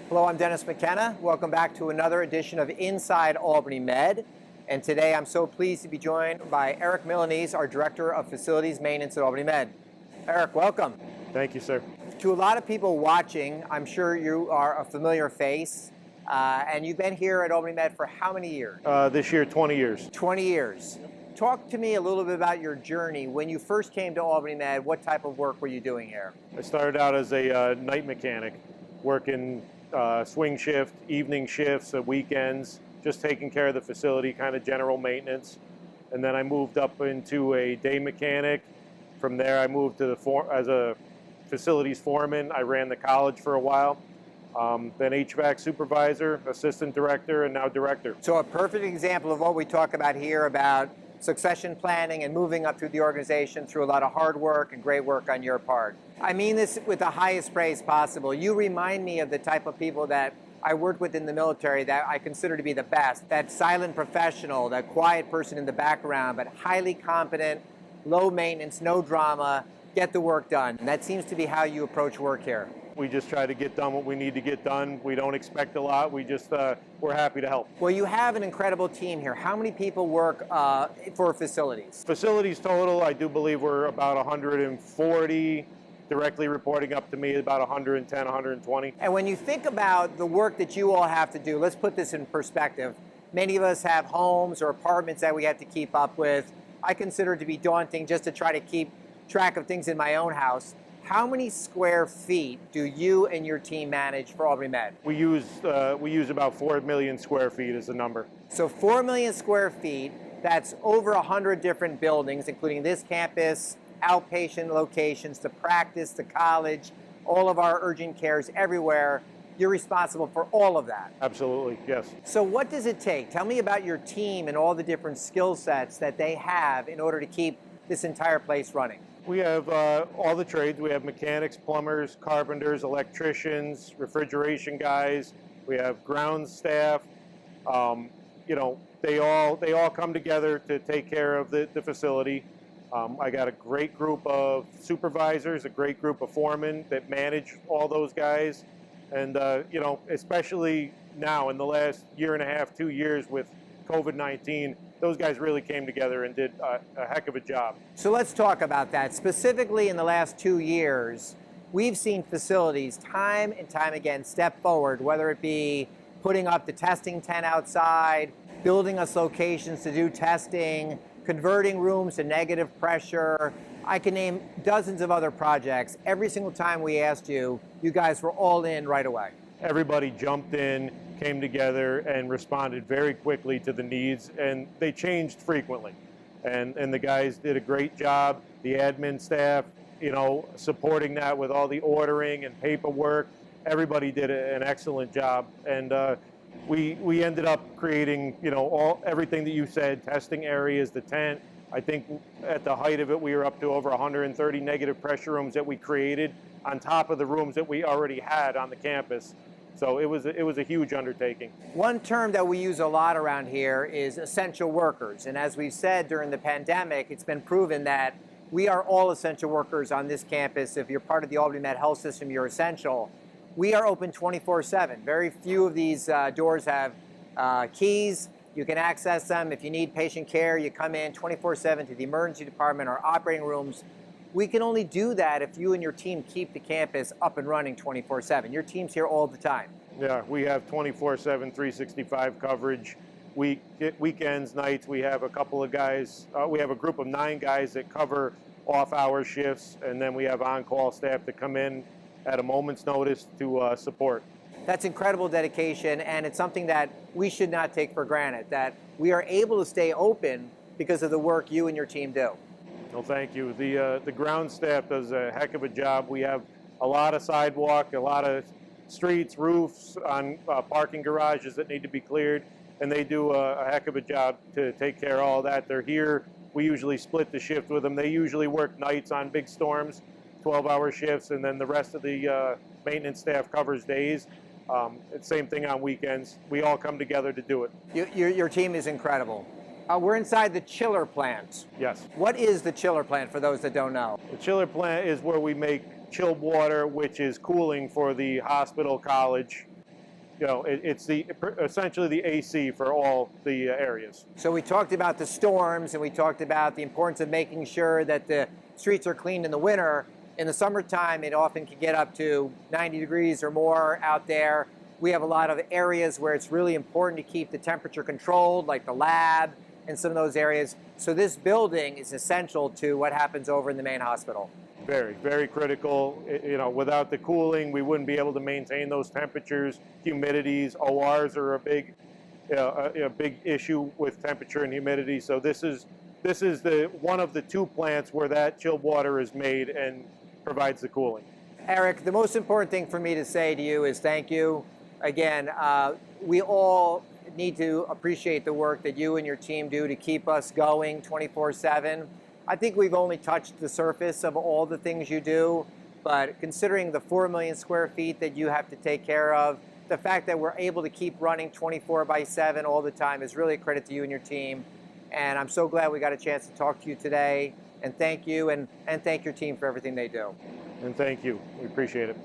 Hello, I'm Dennis McKenna. Welcome back to another edition of Inside Albany Med. And today I'm so pleased to be joined by Eric Milanese, our Director of Facilities Maintenance at Albany Med. Eric, welcome. Thank you, sir. To a lot of people watching, I'm sure you are a familiar face, and you've been here at Albany Med for how many years? This year, 20 years. 20 years. Talk to me a little bit about your journey. When you first came to Albany Med, what type of work were you doing here? I started out as a night mechanic, working swing shift, evening shifts, weekends, just taking care of the facility, kind of general maintenance. And then I moved up into a day mechanic. From there, I moved to as a facilities foreman. I ran the college for a while. Then HVAC supervisor, assistant director, and now director. So a perfect example of what we talk about here about succession planning and moving up through the organization through a lot of hard work and great work on your part. I mean this with the highest praise possible. You remind me of the type of people that I worked with in the military that I consider to be the best. That silent professional, that quiet person in the background, but highly competent, low maintenance, no drama, get the work done. And that seems to be how you approach work here. We just try to get done what we need to get done. We don't expect a lot. We just, we're happy to help. Well, you have an incredible team here. How many people work for facilities? Facilities total, I do believe we're about 140, directly reporting up to me about 110, 120. And when you think about the work that you all have to do, let's put this in perspective. Many of us have homes or apartments that we have to keep up with. I consider it to be daunting just to try to keep track of things in my own house. How many square feet do you and your team manage for Albany Med? We use about 4 million square feet as the number. So 4 million square feet, that's over 100 different buildings, including this campus, outpatient locations, the practice, the college, all of our urgent cares everywhere. You're responsible for all of that. Absolutely, yes. So what does it take? Tell me about your team and all the different skill sets that they have in order to keep this entire place running. We have all the trades. We have mechanics, plumbers, carpenters, electricians, refrigeration guys. We have ground staff. You know, they all come together to take care of the facility. I got a great group of supervisors, a great group of foremen that manage all those guys. And, you know, especially now in the last year and a half, 2 years with COVID-19, those guys really came together and did a heck of a job. So let's talk about that. Specifically in the last 2 years, we've seen facilities time and time again step forward, whether it be putting up the testing tent outside, building us locations to do testing, converting rooms to negative pressure. I can name dozens of other projects. Every single time we asked you, you guys were all in right away. Everybody jumped in, came together, and responded very quickly to the needs, and they changed frequently. And the guys did a great job. The admin staff, you know, supporting that with all the ordering and paperwork. Everybody did an excellent job, and we ended up creating, you know, everything that you said, testing areas, the tent. I think at the height of it, we were up to over 130 negative pressure rooms that we created on top of the rooms that we already had on the campus. So it was a huge undertaking. One term that we use a lot around here is essential workers. And as we've said during the pandemic, it's been proven that we are all essential workers on this campus. If you're part of the Albany Med Health System, you're essential. We are open 24/7. Very few of these doors have keys. You can access them. If you need patient care, you come in 24/7 to the emergency department or operating rooms. We can only do that if you and your team keep the campus up and running 24/7. Your team's here all the time. Yeah, we have 24/7, 365 coverage. Weekends, nights, we have a couple of guys. We have a group of 9 guys that cover off-hour shifts, and then we have on-call staff that come in at a moment's notice to support. That's incredible dedication, and it's something that we should not take for granted, that we are able to stay open because of the work you and your team do. Well, thank you. The ground staff does a heck of a job. We have a lot of sidewalk, a lot of streets, roofs on parking garages that need to be cleared, and they do a heck of a job to take care of all that. They're here. We usually split the shift with them. They usually work nights on big storms, 12-hour shifts, and then the rest of the maintenance staff covers days. Same thing on weekends. We all come together to do it. Your team is incredible. We're inside the chiller plant. Yes. What is the chiller plant for those that don't know? The chiller plant is where we make chilled water, which is cooling for the hospital, college, it's essentially the AC for all the areas. So we talked about the storms, and we talked about the importance of making sure that the streets are cleaned in the winter. In the summertime, it often can get up to 90 degrees or more out there. We have a lot of areas where it's really important to keep the temperature controlled, like the lab and some of those areas. So this building is essential to what happens over in the main hospital. Very, very critical. Without the cooling, we wouldn't be able to maintain those temperatures, humidities. ORs are a big issue with temperature and humidity. So this is the one of the two plants where that chilled water is made and provides the cooling. Eric, the most important thing for me to say to you is thank you. Again, we all need to appreciate the work that you and your team do to keep us going 24/7. I think we've only touched the surface of all the things you do, but considering the 4 million square feet that you have to take care of, the fact that we're able to keep running 24/7 all the time is really a credit to you and your team. And I'm so glad we got a chance to talk to you today. And thank you, and thank your team for everything they do. And thank you. We appreciate it.